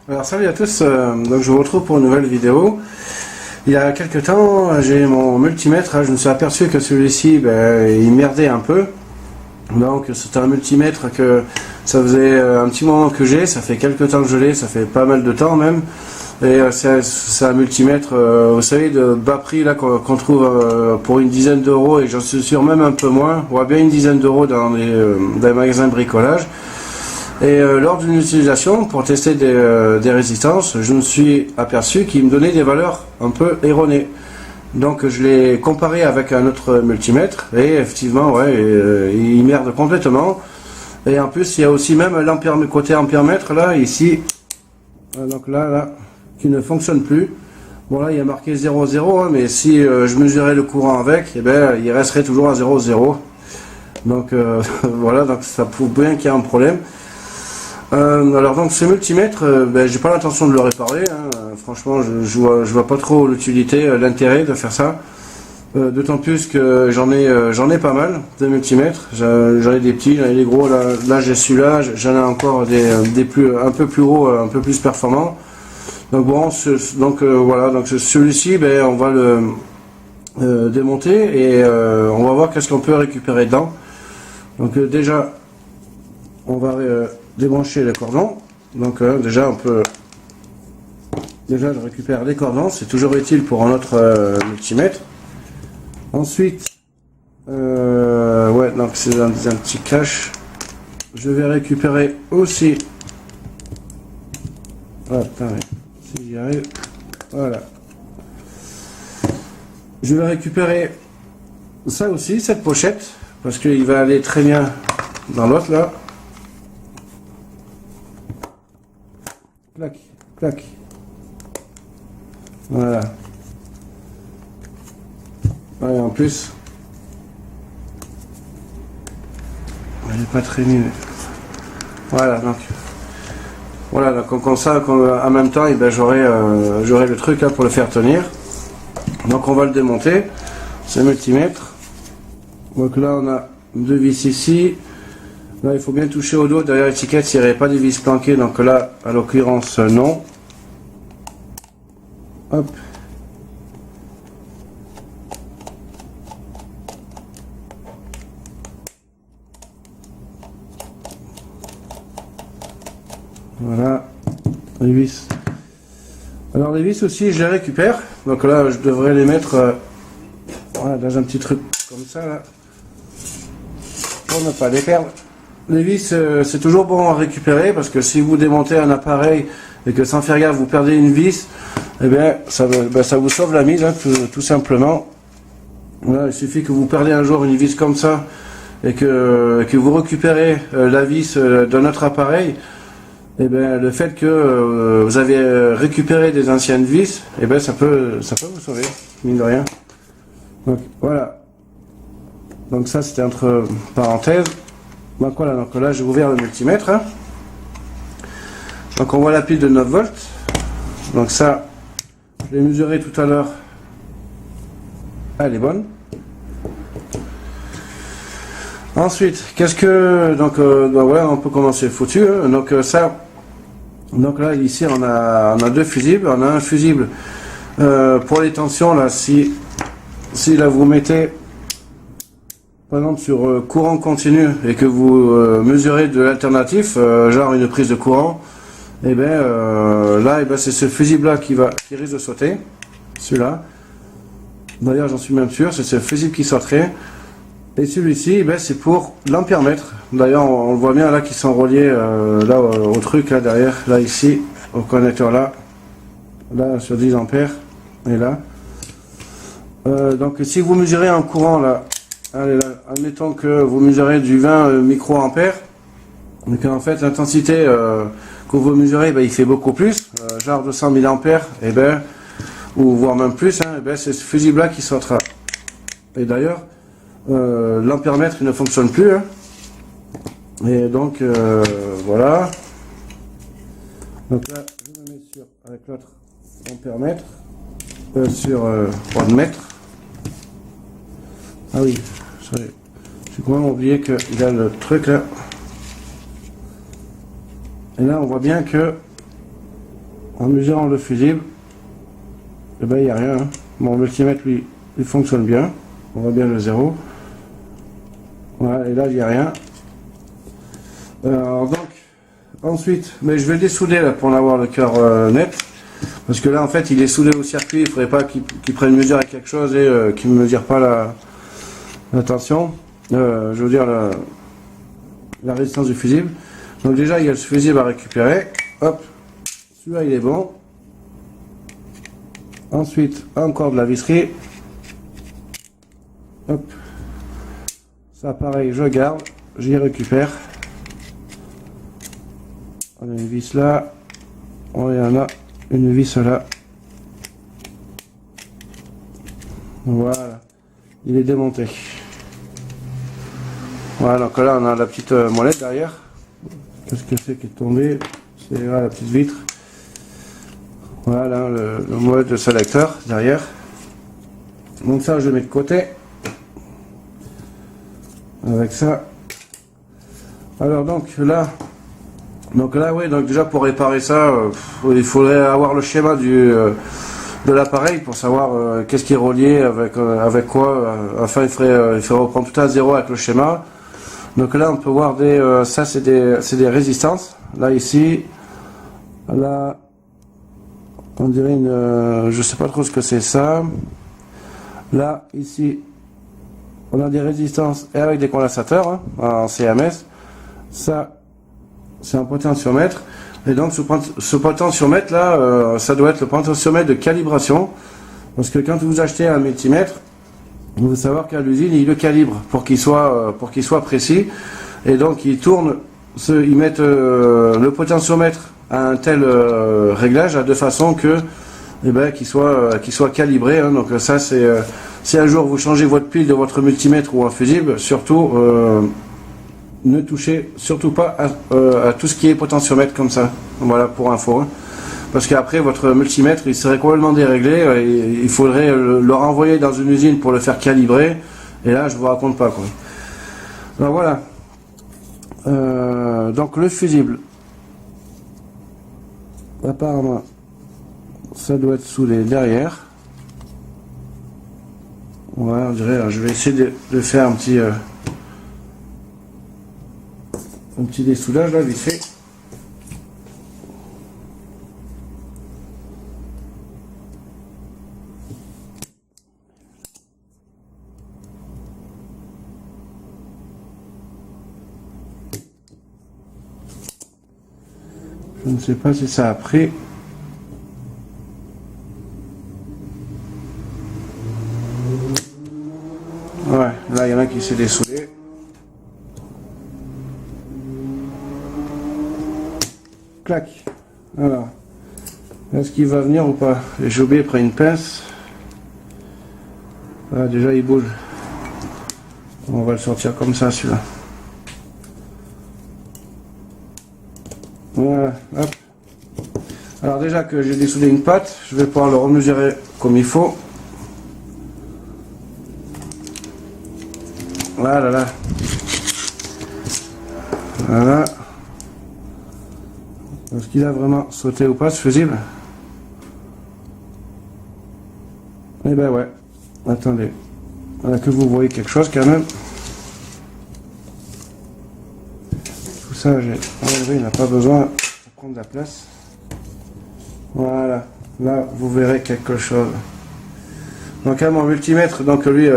Alors salut à tous, donc je vous retrouve pour une nouvelle vidéo. Il y a quelques temps, j'ai mon multimètre, je me suis aperçu que celui-ci, il merdait un peu. Donc c'est un multimètre que ça faisait un petit moment que j'ai, ça fait quelques temps que je l'ai, ça fait pas mal de temps même. Et c'est un multimètre, vous savez, de bas prix là qu'on trouve pour une dizaine d'euros, et j'en suis sûr même un peu moins, voire bien une dizaine d'euros dans les magasins de bricolage. Et lors d'une utilisation, pour tester des résistances, je me suis aperçu qu'il me donnait des valeurs un peu erronées. Donc je l'ai comparé avec un autre multimètre, et effectivement, ouais, il merde complètement. Et en plus, il y a aussi même côté ampèremètre, là, ici, donc là, qui ne fonctionne plus. Bon là, il y a marqué 0,0, hein, mais si je mesurais le courant avec, il resterait toujours à 0,0. Donc voilà, donc ça prouve bien qu'il y a un problème. Alors donc ce multimètre, j'ai pas l'intention de le réparer, hein. Franchement je vois pas trop l'utilité, l'intérêt de faire ça. D'autant plus que j'en ai pas mal de multimètres, j'en ai des petits, j'en ai des gros, là j'ai celui-là, j'en ai encore un peu plus gros, un peu plus performants. Donc bon, voilà, donc celui-ci, on va le démonter et on va voir qu'est-ce qu'on peut récupérer dedans. Donc déjà, on va débrancher les cordons. Donc déjà je récupère les cordons, c'est toujours utile pour un autre multimètre. Ensuite donc c'est un petit cache. Je vais récupérer aussi, si j'y arrive, voilà, je vais récupérer ça aussi, cette pochette, parce qu'il va aller très bien dans l'autre là. Clac, clac. Voilà. Ouais, en plus, elle n'est pas très nulle. Voilà, donc comme ça, en même temps, j'aurai le truc là pour le faire tenir. Donc on va le démonter, ce multimètre. Donc là, on a deux vis ici. Là, il faut bien toucher au dos. Derrière l'étiquette, il n'y aurait pas de vis planquées. Donc là, à l'occurrence, non. Hop. Voilà. Les vis. Alors les vis aussi, je les récupère. Donc là, je devrais les mettre voilà, dans un petit truc comme ça, là, pour ne pas les perdre. Les vis, c'est toujours bon à récupérer, parce que si vous démontez un appareil et que sans faire gaffe vous perdez une vis, ça vous sauve la mise, hein, tout simplement. Voilà, il suffit que vous perdez un jour une vis comme ça et que vous récupérez la vis d'un autre appareil, le fait que vous avez récupéré des anciennes vis, ça peut vous sauver, mine de rien. Donc voilà. Donc ça, c'était entre parenthèses. Donc voilà, donc là j'ai ouvert le multimètre, hein. Donc on voit la pile de 9 volts. Donc ça, je l'ai mesuré tout à l'heure, elle est bonne. Ensuite, donc voilà, on peut commencer foutu, hein. Donc là ici on a deux fusibles. On a un fusible pour les tensions, là, si là vous mettez par exemple sur courant continu et que vous mesurez de l'alternatif, genre une prise de courant, là c'est ce fusible là qui risque de sauter, celui-là. D'ailleurs j'en suis même sûr, c'est ce fusible qui sauterait. Et celui-ci, c'est pour l'ampèremètre. D'ailleurs on le voit bien là, qui sont reliés là au truc là derrière, là ici, au connecteur là sur 10 ampères, et là. Donc si vous mesurez un courant là, allez là, admettons que vous mesurez du 20 microampères, donc en fait l'intensité que vous mesurez, il fait beaucoup plus, genre 200 milliampères, ou voire même plus, hein, c'est ce fusible là qui sautera. Et d'ailleurs, l'ampèremètre il ne fonctionne plus, hein. Et donc voilà. Donc là, je me mets avec l'autre ampèremètre, sur wattmètre. Ah oui, j'ai quand même oublié qu'il y a le truc là. Et là on voit bien que en mesurant le fusible, et ben il n'y a rien. Hein. Mon multimètre lui, il fonctionne bien. On voit bien le 0. Voilà, et là il n'y a rien. Alors donc, ensuite, mais je vais le dessouder là pour en avoir le cœur net. Parce que là en fait il est soudé au circuit, il ne faudrait pas qu'il prenne mesure à quelque chose et qu'il ne mesure pas la tension. Je veux dire la résistance du fusible. Donc déjà il y a le fusible à récupérer. Hop, celui-là il est bon. Ensuite encore de la visserie. Hop. Ça pareil, je garde, j'y récupère. On a une vis là. On en a une vis là. Voilà. Il est démonté. Voilà, donc là on a la petite molette derrière. Qu'est-ce que c'est qui est tombé? C'est là la petite vitre. Voilà le molette de sélecteur derrière. Donc ça je le mets de côté. Avec ça. Alors donc là oui, donc déjà pour réparer ça, il faudrait avoir le schéma de l'appareil pour savoir qu'est-ce qui est relié avec quoi. Enfin il faudrait reprendre tout à zéro avec le schéma. Donc là on peut voir ça c'est des résistances. Là ici, là on dirait je sais pas trop ce que c'est ça. Là ici on a des résistances et avec des condensateurs hein, en CMS. Ça c'est un potentiomètre. Et donc ce potentiomètre là, ça doit être le potentiomètre de calibration. Parce que quand vous achetez un multimètre, il faut savoir qu'à l'usine, ils le calibrent pour qu'il soit précis. Et donc ils mettent le potentiomètre à un tel réglage de façon que qu'il soit calibré. Hein. Donc ça c'est si un jour vous changez votre pile de votre multimètre ou un fusible, surtout ne touchez surtout pas à tout ce qui est potentiomètre comme ça. Voilà pour info. Hein. Parce qu'après votre multimètre il serait complètement déréglé et il faudrait le renvoyer dans une usine pour le faire calibrer. Et là je vous raconte pas quoi. Donc voilà. Donc le fusible. Apparemment ça doit être soudé derrière. Voilà, on dirait, je vais essayer de faire un petit dessoudage là vite fait. Je ne sais pas si ça a pris. Ouais, là il y en a qui s'est dessoudé. Clac. Alors, est-ce qu'il va venir ou pas? J'ai oublié de prendre une pince. Ah, déjà il bouge. On va le sortir comme ça celui-là. Voilà, hop. Alors déjà que j'ai dessoudé une patte, je vais pouvoir le remesurer comme il faut. Voilà, là. Voilà. Est-ce qu'il a vraiment sauté ou pas ce fusible? Eh ben ouais. Attendez. Voilà que vous voyez quelque chose quand même. Tout ça, j'ai enlevé, il n'a pas besoin de prendre de la place. Voilà. Là, vous verrez quelque chose. Donc à mon multimètre, donc lui,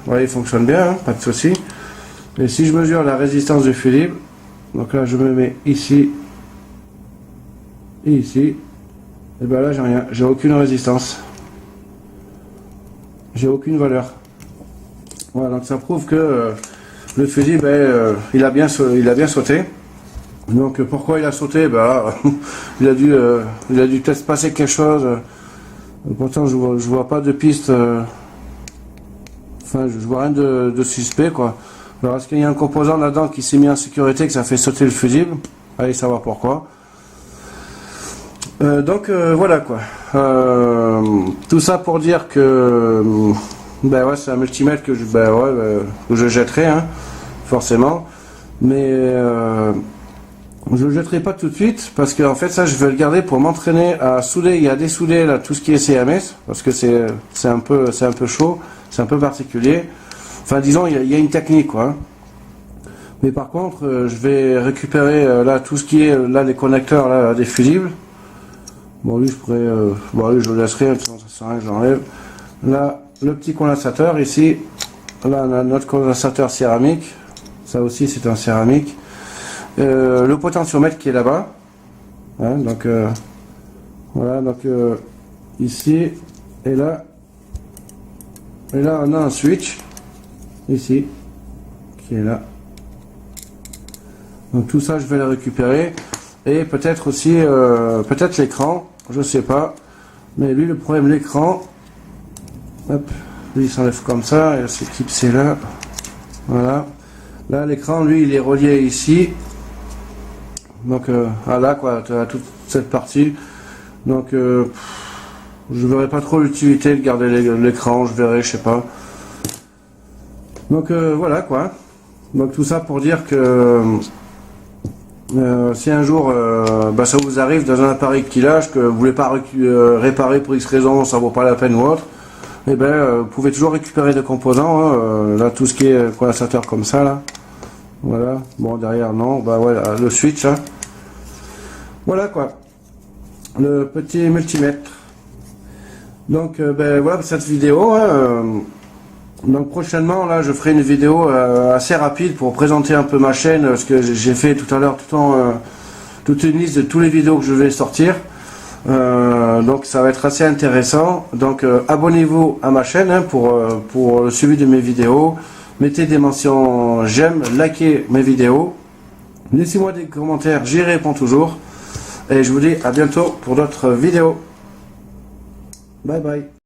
voilà, il fonctionne bien, hein, pas de souci. Et si je mesure la résistance du fusible, donc là je me mets ici et ici, et bien là j'ai rien, j'ai aucune résistance, j'ai aucune valeur. Voilà, donc ça prouve que le fusible, il a bien sauté. Donc pourquoi il a sauté? Il a dû peut-être se passer quelque chose. Pourtant je vois pas de piste. Enfin, je vois rien de suspect quoi. Alors est-ce qu'il y a un composant là-dedans qui s'est mis en sécurité que ça fait sauter le fusible? Allez savoir pourquoi. Donc voilà quoi. Tout ça pour dire que ouais, c'est un multimètre que que je jetterai hein, forcément. Mais Je le jetterai pas tout de suite parce que en fait ça je vais le garder pour m'entraîner à souder. Il y a des soudés là tout ce qui est CMS parce que c'est un peu chaud, c'est un peu particulier. Enfin disons il y a une technique quoi. Mais par contre je vais récupérer là tout ce qui est là les connecteurs là des fusibles. Bon lui je pourrais bon lui je le laisserai, ça sert à rien que j'enlève. Là le petit condensateur ici. Là on a notre condensateur céramique. Ça aussi c'est un céramique. Le potentiomètre qui est là-bas. Hein, donc voilà, donc ici et là on a un switch ici qui est là. Donc tout ça je vais le récupérer et peut-être aussi peut-être l'écran, je sais pas. Mais lui le problème l'écran, hop, lui il s'enlève comme ça et c'est clipsé là. Voilà. Là l'écran lui il est relié ici. Donc là quoi, tu as toute cette partie. Donc je verrai pas trop l'utilité de garder l'écran, je verrai, je sais pas. Donc voilà quoi. Donc tout ça pour dire que si un jour ça vous arrive dans un appareil qui lâche, que vous voulez pas réparer pour X raison, ça vaut pas la peine ou autre, et ben vous pouvez toujours récupérer des composants. Hein, là tout ce qui est condensateur comme ça là. Voilà. Bon derrière non, bah voilà le switch. Hein. Voilà quoi, le petit multimètre. Donc ben voilà pour cette vidéo. Hein, donc prochainement là je ferai une vidéo assez rapide pour présenter un peu ma chaîne, parce que j'ai fait tout à l'heure toute une liste de tous les vidéos que je vais sortir. Donc ça va être assez intéressant. Donc abonnez-vous à ma chaîne hein, pour le suivi de mes vidéos. Mettez des mentions j'aime, likez mes vidéos. Laissez-moi des commentaires, j'y réponds toujours. Et je vous dis à bientôt pour d'autres vidéos. Bye bye.